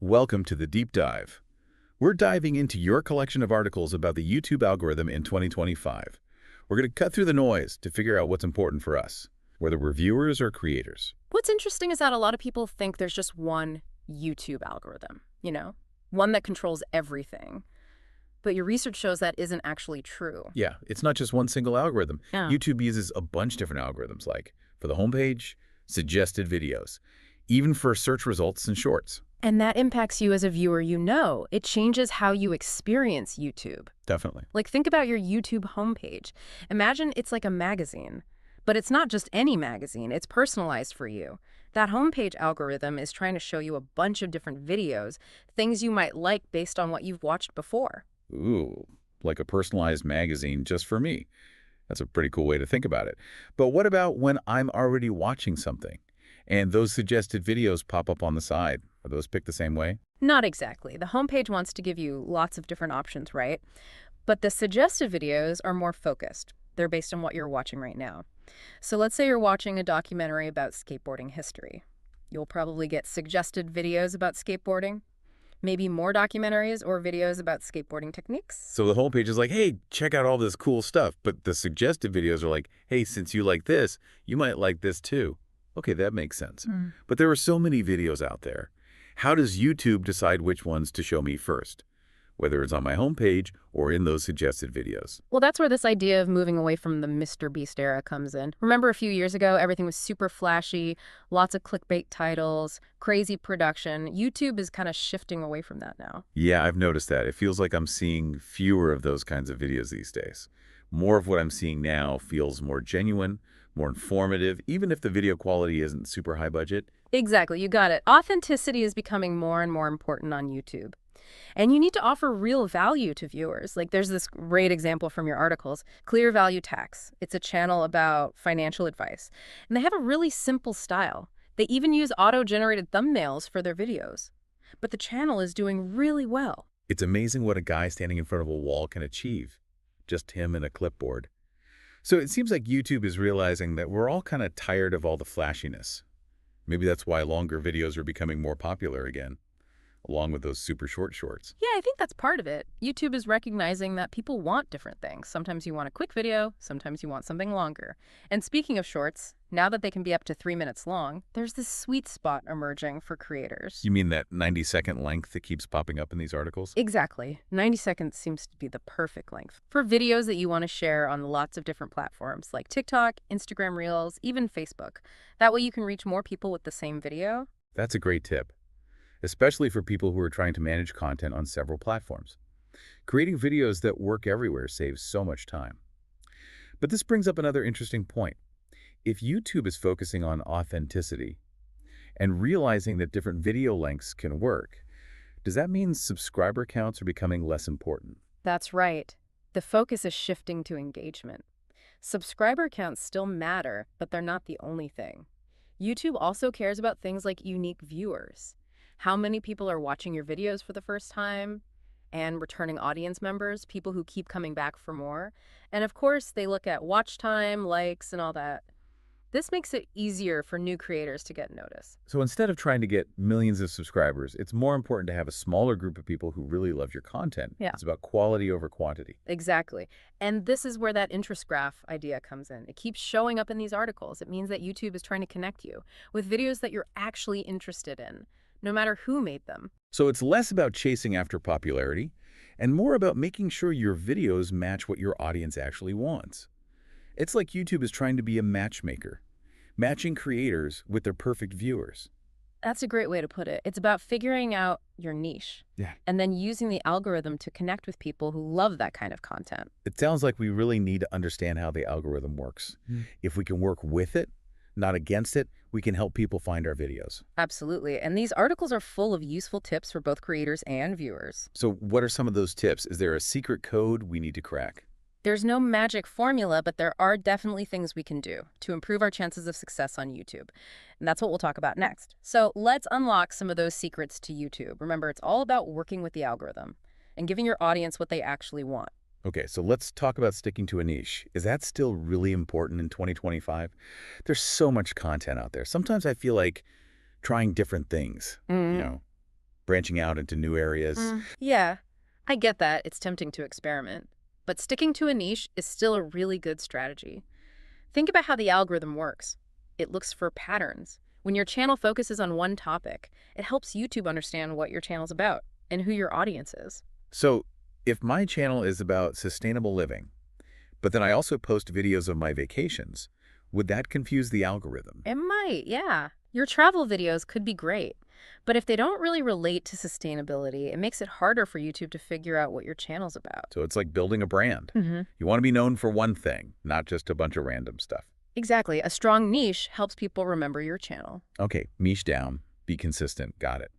Welcome to the Deep Dive. We're diving into your collection of articles about the YouTube algorithm in 2025. We're going to cut through the noise to figure out what's important for us, whether we're viewers or creators. What's interesting is that a lot of people think there's just one YouTube algorithm, one that controls everything. But your research shows that isn't actually true. Yeah, it's not just one single algorithm. Yeah. YouTube uses a bunch of different algorithms, like for the homepage, suggested videos, even for search results and shorts. And that impacts you as a viewer. It changes how you experience YouTube. Definitely. Like, think about your YouTube homepage. Imagine it's like a magazine. But it's not just any magazine. It's personalized for you. That homepage algorithm is trying to show you a bunch of different videos, things you might like based on what you've watched before. Ooh, like a personalized magazine just for me. That's a pretty cool way to think about it. But what about when I'm already watching something and those suggested videos pop up on the side? Are those picked the same way? Not exactly. The homepage wants to give you lots of different options, right? But the suggested videos are more focused. They're based on what you're watching right now. So let's say you're watching a documentary about skateboarding history. You'll probably get suggested videos about skateboarding, maybe more documentaries or videos about skateboarding techniques. So the homepage is like, hey, check out all this cool stuff. But the suggested videos are like, hey, since you like this, you might like this too. Okay, that makes sense. But there are so many videos out there. How does YouTube decide which ones to show me first, whether it's on my homepage or in those suggested videos? Well, that's where this idea of moving away from the Mr. Beast era comes in. Remember a few years ago, everything was super flashy, lots of clickbait titles, crazy production. YouTube is kind of shifting away from that now. Yeah, I've noticed that. It feels like I'm seeing fewer of those kinds of videos these days. More of what I'm seeing now feels more genuine, more informative, even if the video quality isn't super high budget. Exactly, you got it. Authenticity is becoming more and more important on YouTube. And you need to offer real value to viewers. Like, there's this great example from your articles, Clear Value Tax. It's a channel about financial advice. And they have a really simple style. They even use auto-generated thumbnails for their videos. But the channel is doing really well. It's amazing what a guy standing in front of a wall can achieve. Just him and a clipboard. So it seems like YouTube is realizing that we're all kind of tired of all the flashiness. Maybe that's why longer videos are becoming more popular again, along with those super short shorts. Yeah, I think that's part of it. YouTube is recognizing that people want different things. Sometimes you want a quick video, sometimes you want something longer. And speaking of shorts, now that they can be up to 3 minutes long, there's this sweet spot emerging for creators. You mean that 90-second length that keeps popping up in these articles? Exactly. 90 seconds seems to be the perfect length for videos that you want to share on lots of different platforms like TikTok, Instagram Reels, even Facebook. That way you can reach more people with the same video. That's a great tip, especially for people who are trying to manage content on several platforms. Creating videos that work everywhere saves so much time. But this brings up another interesting point. If YouTube is focusing on authenticity and realizing that different video lengths can work, does that mean subscriber counts are becoming less important? That's right. The focus is shifting to engagement. Subscriber counts still matter, but they're not the only thing. YouTube also cares about things like unique viewers. How many people are watching your videos for the first time, and returning audience members, people who keep coming back for more. And of course, they look at watch time, likes, and all that. This makes it easier for new creators to get noticed. So instead of trying to get millions of subscribers, it's more important to have a smaller group of people who really love your content. Yeah. It's about quality over quantity. Exactly. And this is where that interest graph idea comes in. It keeps showing up in these articles. It means that YouTube is trying to connect you with videos that you're actually interested in, no matter who made them. So it's less about chasing after popularity and more about making sure your videos match what your audience actually wants. It's like YouTube is trying to be a matchmaker, matching creators with their perfect viewers. That's a great way to put it. It's about figuring out your niche. Yeah. And then using the algorithm to connect with people who love that kind of content. It sounds like we really need to understand how the algorithm works. If we can work with it, not against it, we can help people find our videos. Absolutely. And these articles are full of useful tips for both creators and viewers. So what are some of those tips? Is there a secret code we need to crack? There's no magic formula, but there are definitely things we can do to improve our chances of success on YouTube. And that's what we'll talk about next. So let's unlock some of those secrets to YouTube. Remember, it's all about working with the algorithm and giving your audience what they actually want. Okay, so let's talk about sticking to a niche. Is that still really important in 2025? There's so much content out there. Sometimes I feel like trying different things, branching out into new areas. Yeah, I get that. It's tempting to experiment. But sticking to a niche is still a really good strategy. Think about how the algorithm works. It looks for patterns. When your channel focuses on one topic, it helps YouTube understand what your channel's about and who your audience is. So if my channel is about sustainable living, but then I also post videos of my vacations, would that confuse the algorithm? It might, yeah. Your travel videos could be great, but if they don't really relate to sustainability, it makes it harder for YouTube to figure out what your channel's about. So it's like building a brand. hmm You want to be known for one thing, not just a bunch of random stuff. Exactly. A strong niche helps people remember your channel. Okay, niche down, be consistent, got it.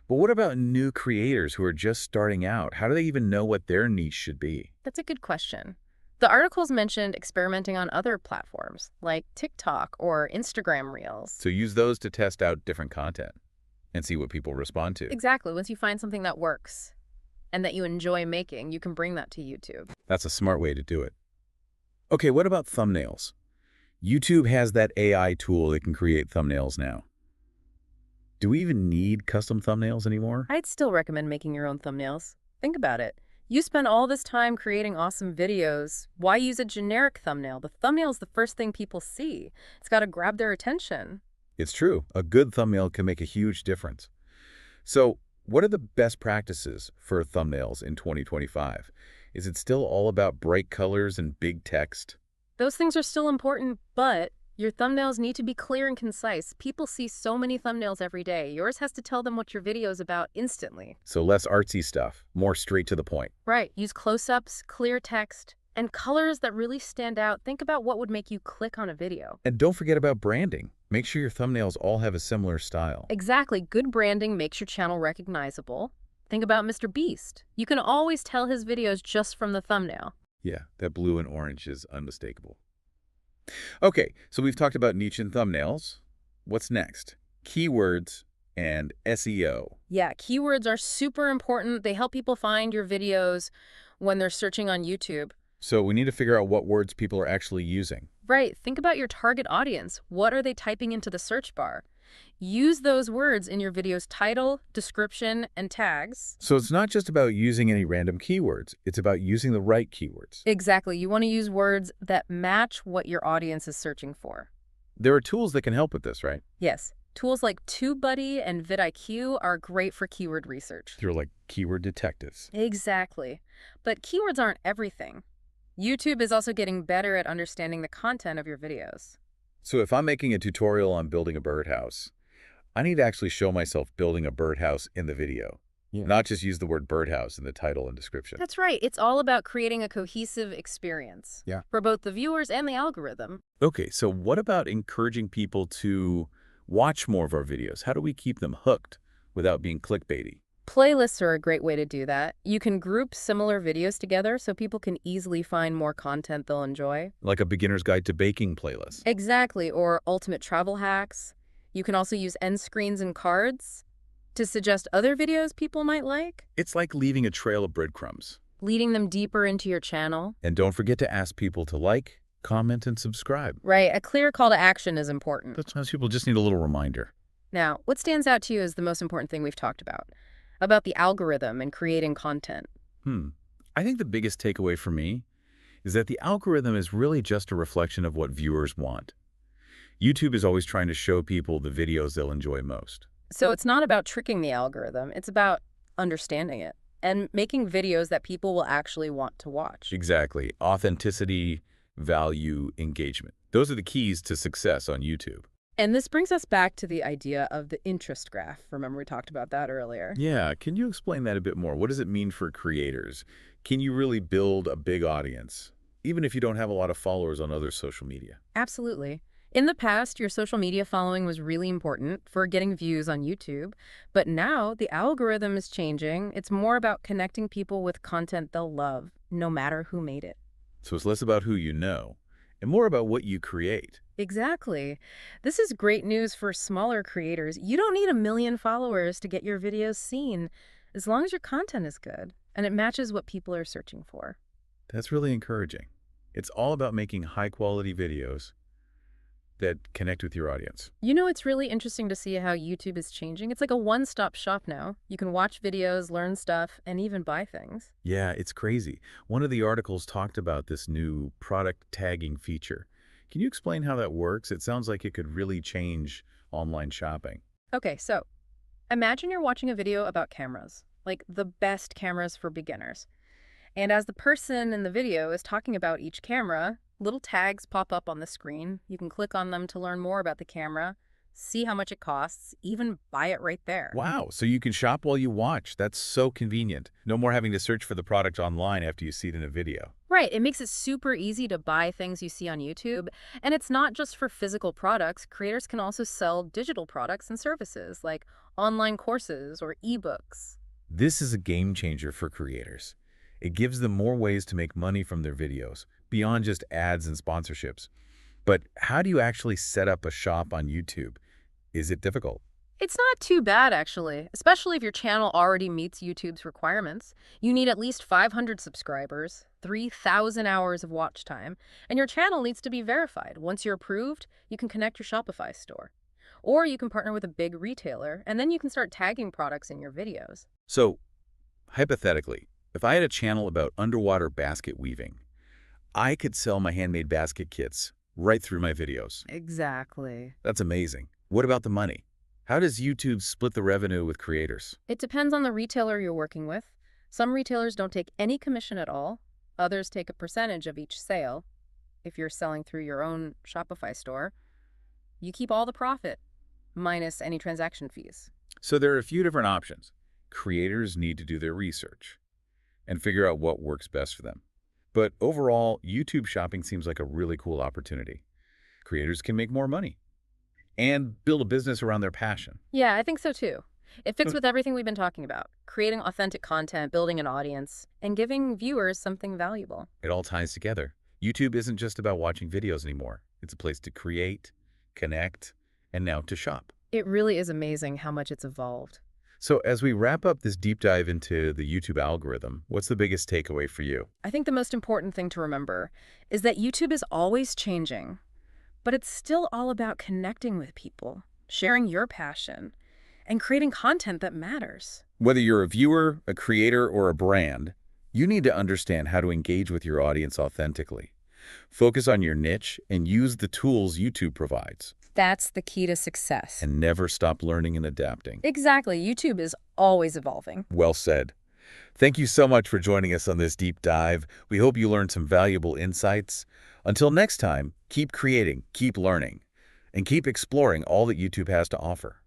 But what about new creators who are just starting out? How do they even know what their niche should be? That's a good question. The articles mentioned experimenting on other platforms like TikTok or Instagram Reels. So use those to test out different content and see what people respond to. Exactly. Once you find something that works and that you enjoy making, you can bring that to YouTube. That's a smart way to do it. Okay, what about thumbnails? YouTube has that AI tool that can create thumbnails now. Do we even need custom thumbnails anymore? I'd still recommend making your own thumbnails. Think about it. You spend all this time creating awesome videos. Why use a generic thumbnail? The thumbnail is the first thing people see. It's got to grab their attention. It's true. A good thumbnail can make a huge difference. So, what are the best practices for thumbnails in 2025? Is it still all about bright colors and big text? Those things are still important, but your thumbnails need to be clear and concise. People see so many thumbnails every day. Yours has to tell them what your video is about instantly. So less artsy stuff, more straight to the point. Right. Use close-ups, clear text, and colors that really stand out. Think about what would make you click on a video. And don't forget about branding. Make sure your thumbnails all have a similar style. Exactly. Good branding makes your channel recognizable. Think about Mr. Beast. You can always tell his videos just from the thumbnail. Yeah, that blue and orange is unmistakable. Okay, so we've talked about niche and thumbnails. What's next? Keywords and SEO. Yeah, keywords are super important. They help people find your videos when they're searching on YouTube. So we need to figure out what words people are actually using. Right. Think about your target audience. What are they typing into the search bar? Use those words in your video's title, description, and tags. So it's not just about using any random keywords. It's about using the right keywords. Exactly. You want to use words that match what your audience is searching for. There are tools that can help with this, right? Yes. Tools like TubeBuddy and vidIQ are great for keyword research. They're like keyword detectives. Exactly. But keywords aren't everything. YouTube is also getting better at understanding the content of your videos. So if I'm making a tutorial on building a birdhouse, I need to actually show myself building a birdhouse in the video, not just use the word birdhouse in the title and description. That's right. It's all about creating a cohesive experience for both the viewers and the algorithm. Okay, so what about encouraging people to watch more of our videos? How do we keep them hooked without being clickbaity? Playlists are a great way to do that. You can group similar videos together so people can easily find more content they'll enjoy. Like a beginner's guide to baking playlist. Exactly, or ultimate travel hacks. You can also use end screens and cards to suggest other videos people might like, It's like leaving a trail of breadcrumbs. leading them deeper into your channel. And don't forget to ask people to like, comment, and subscribe. Right, a clear call to action is important. Sometimes people just need a little reminder. Now, what stands out to you is the most important thing we've talked about the algorithm and creating content. I think the biggest takeaway for me is that the algorithm is really just a reflection of what viewers want. YouTube is always trying to show people the videos they'll enjoy most. So it's not about tricking the algorithm, it's about understanding it and making videos that people will actually want to watch. Exactly. Authenticity, value, engagement. Those are the keys to success on YouTube. And this brings us back to the idea of the interest graph. Remember, we talked about that earlier. Yeah, can you explain that a bit more? What does it mean for creators? Can you really build a big audience, even if you don't have a lot of followers on other social media? Absolutely. In the past, your social media following was really important for getting views on YouTube, but now the algorithm is changing. It's more about connecting people with content they'll love, no matter who made it. So it's less about who you know and more about what you create. Exactly. This is great news for smaller creators. You don't need 1 million followers to get your videos seen, as long as your content is good and it matches what people are searching for. That's really encouraging. It's all about making high-quality videos that connect with your audience. It's really interesting to see how YouTube is changing. It's like a one-stop shop now. You can watch videos, learn stuff, and even buy things. Yeah, it's crazy. One of the articles talked about this new product tagging feature. Can you explain how that works? It sounds like it could really change online shopping. Okay, so imagine you're watching a video about cameras, like the best cameras for beginners. And as the person in the video is talking about each camera, little tags pop up on the screen. You can click on them to learn more about the camera, see how much it costs, even buy it right there. Wow, so you can shop while you watch. That's so convenient. No more having to search for the product online after you see it in a video. Right, it makes it super easy to buy things you see on YouTube. And it's not just for physical products. Creators can also sell digital products and services like online courses or ebooks. This is a game changer for creators. It gives them more ways to make money from their videos, beyond just ads and sponsorships. But how do you actually set up a shop on YouTube? Is it difficult? It's not too bad, actually, especially if your channel already meets YouTube's requirements. You need at least 500 subscribers, 3,000 hours of watch time, and your channel needs to be verified. Once you're approved, you can connect your Shopify store. Or you can partner with a big retailer, and then you can start tagging products in your videos. So, hypothetically, if I had a channel about underwater basket weaving, I could sell my handmade basket kits right through my videos. Exactly. That's amazing. What about the money? How does YouTube split the revenue with creators? It depends on the retailer you're working with. Some retailers don't take any commission at all. Others take a percentage of each sale. If you're selling through your own Shopify store, you keep all the profit, minus any transaction fees. So there are a few different options. Creators need to do their research and figure out what works best for them. But overall, YouTube shopping seems like a really cool opportunity. Creators can make more money and build a business around their passion. Yeah, I think so too. It fits with everything we've been talking about: creating authentic content, building an audience, and giving viewers something valuable. It all ties together. YouTube isn't just about watching videos anymore. It's a place to create, connect, and now to shop. It really is amazing how much it's evolved. So as we wrap up this deep dive into the YouTube algorithm, what's the biggest takeaway for you? I think the most important thing to remember is that YouTube is always changing, but it's still all about connecting with people, sharing your passion, and creating content that matters. Whether you're a viewer, a creator, or a brand, you need to understand how to engage with your audience authentically. Focus on your niche and use the tools YouTube provides. That's the key to success. And never stop learning and adapting. Exactly. YouTube is always evolving. Well said. Thank you so much for joining us on this deep dive. We hope you learned some valuable insights. Until next time, keep creating, keep learning, and keep exploring all that YouTube has to offer.